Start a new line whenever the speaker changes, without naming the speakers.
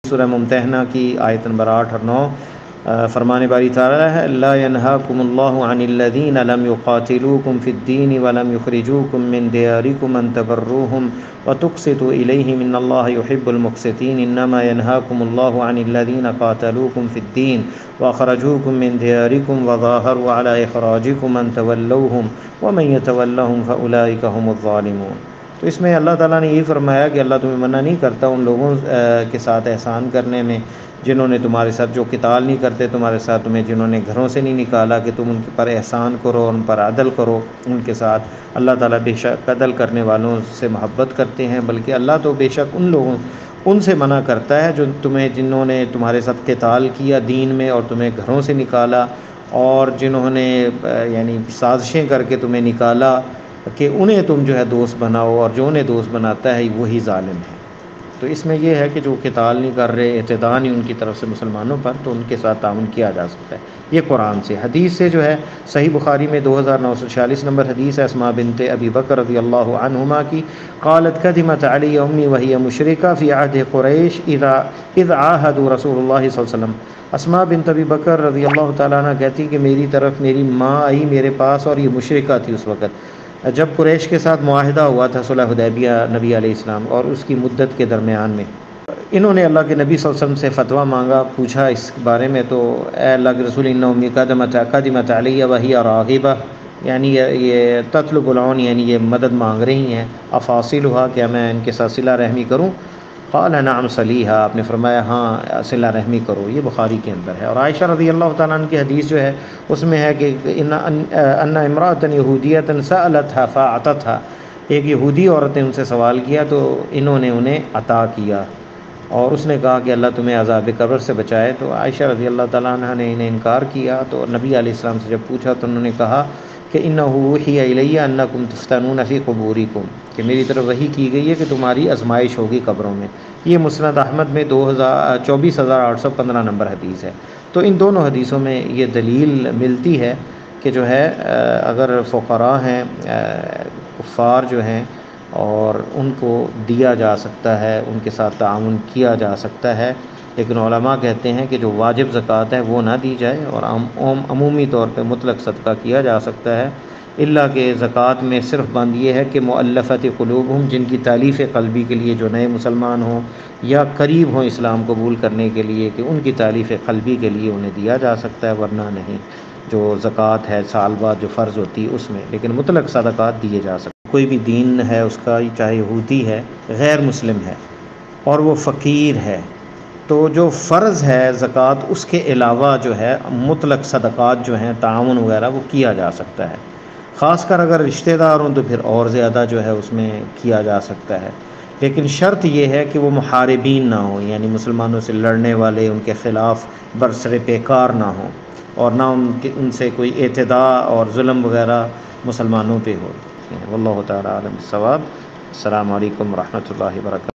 سورہ ممتحنہ کی آیت نمبر 8 اور 9 فرمانے باری تعالیٰ ہے لا ينهاكم الله عن الذين لم يقاتلوكم في الدين ولم يخرجوكم من دياركم أن تبروهم وتقسطوا إليهم إن الله يحب المقسطين إنما ينهاكم الله عن الذين قاتلوكم في الدين وأخرجوكم من دياركم وظاهروا على إخراجكم أن تولوهم ومن يتولهم فأولئك هم الظالمون۔ تو اس میں اللہ تعالیٰ نے یہ فرمایا کہ اللہ تمہیں منع نہیں کرتا ان لوگوں کے ساتھ احسان کرنے میں جنہوں نے تمہارے ساتھ جو قتال نہیں کرتے تمہارے ساتھ، تمہیں جنہوں نے گھروں سے نہیں نکالا کہ تم ان پر احسان کرو اور ان پر عدل کرو ان کے ساتھ۔ اللہ تعالیٰ بے شک عدل کرنے والوں سے محبت کرتے ہیں، بلکہ اللہ تو بے شک ان سے منع کرتا ہے جو جنہوں نے تمہارے ساتھ قتال کیا دین میں اور تمہیں گھروں سے نکالا، اور جنہوں نے یعنی سازشیں کر کے تمہیں نکالا کہ انہیں تم جو ہے دوست بناؤ، اور جو انہیں دوست بناتا ہے وہی ظالم ہے۔ تو اس میں یہ ہے کہ جو قتال نہیں کر رہے، اعتداء نہیں ان کی طرف سے مسلمانوں پر، تو ان کے ساتھ تعاون کیا جا سکتا ہے۔ یہ قرآن سے۔ حدیث سے جو ہے صحیح بخاری میں 2946 نمبر حدیث ہے اسماء بنت ابی بکر رضی اللہ عنہما کی، قالت قدمت علی امی وہی مشرکہ فی عہد قریش اذ عاہدوا رسول اللہ صلی اللہ علیہ وسلم۔ اسماء بنت ابی بکر رضی اللہ تعالیٰ عنہ کہتی کہ میری طرف میری ماں آئی میرے پاس، اور یہ مشرکہ تھی اس وقت جب قریش کے ساتھ معاہدہ ہوا تھا صلح حدیبیہ نبی علیہ السلام اور اس کی مدت کے درمیان میں۔ انہوں نے اللہ کے نبی صلی اللہ علیہ وسلم سے فتویٰ مانگا، پوچھا اس بارے میں، تو اے اللہ کے رسول ان امی قدمت علی وہی راغبہ، یعنی یہ تطلب العون، یعنی یہ مدد مانگ رہی ہیں، افاصلھا، کیا میں ان کے ساتھ صلہ رحمی کروں؟ قال نعم صلیھا، آپ نے فرمایا ہاں صلہ رحمی کرو۔ یہ بخاری کے اندر ہے۔ اور عائشہ رضی اللہ تعالیٰ عنہ کی حدیث جو ہے اس میں ہے کہ ان امرأۃ یہودیۃ سألتھا فاعطتھا، ایک یہودی عورت نے ان سے سوال کیا تو انہوں نے انہیں عطا کیا، اور اس نے کہا کہ اللہ تمہیں عذاب قبر سے بچائے۔ تو عائشہ رضی اللہ تعالیٰ عنہ نے انہیں انکار کیا، تو نبی علیہ السلام سے جب پوچھا تو انہوں نے کہا کہ انہ اوحی الی انکم تفتنون فی قبورکم، کہ میری طرف وحی کی گئی ہے کہ تمہاری آزمائش ہوگی قبروں میں۔ یہ مسند احمد میں 24,815 نمبر حدیث ہے۔ تو ان دونوں حدیثوں میں یہ دلیل ملتی ہے کہ جو ہے اگر فقراء ہیں، کفار جو ہیں، اور ان کو دیا جا سکتا ہے، ان کے ساتھ تعاون کیا جا سکتا ہے، لیکن علماء کہتے ہیں کہ جو واجب زکوٰۃ ہے وہ نہ دی جائے، اور عمومی طور پہ مطلق صدقہ کیا جا سکتا ہے، الا کہ زکوٰۃ میں صرف بند یہ ہے کہ مؤلفۃ قلوبہم، جن کی تالیف قلبی کے لیے جو نئے مسلمان ہوں یا قریب ہوں اسلام قبول کرنے کے لیے، کہ ان کی تالیف قلبی کے لیے انہیں دیا جا سکتا ہے، ورنہ نہیں۔ جو زکوٰۃ ہے سال بعد جو فرض ہوتی ہے اس میں، لیکن مطلق صدقات دیے جا سکتے۔ کوئی بھی دین ہے اس کا، چاہے یہودی ہے، غیر مسلم ہے، اور وہ فقیر ہے، تو جو فرض ہے زکوٰۃ، اس کے علاوہ جو ہے مطلق صدقات جو ہیں تعاون وغیرہ وہ کیا جا سکتا ہے، خاص کر اگر رشتہ دار ہوں تو پھر اور زیادہ جو ہے اس میں کیا جا سکتا ہے، لیکن شرط یہ ہے کہ وہ محاربین نہ ہوں، یعنی مسلمانوں سے لڑنے والے، ان کے خلاف برسر پیکار نہ ہوں، اور نہ ان سے کوئی اعتداء اور ظلم وغیرہ مسلمانوں پہ ہو۔ واللہ تعالی عالم بالصواب۔ السلام علیکم ورحمۃ اللہ وبرکاتہ۔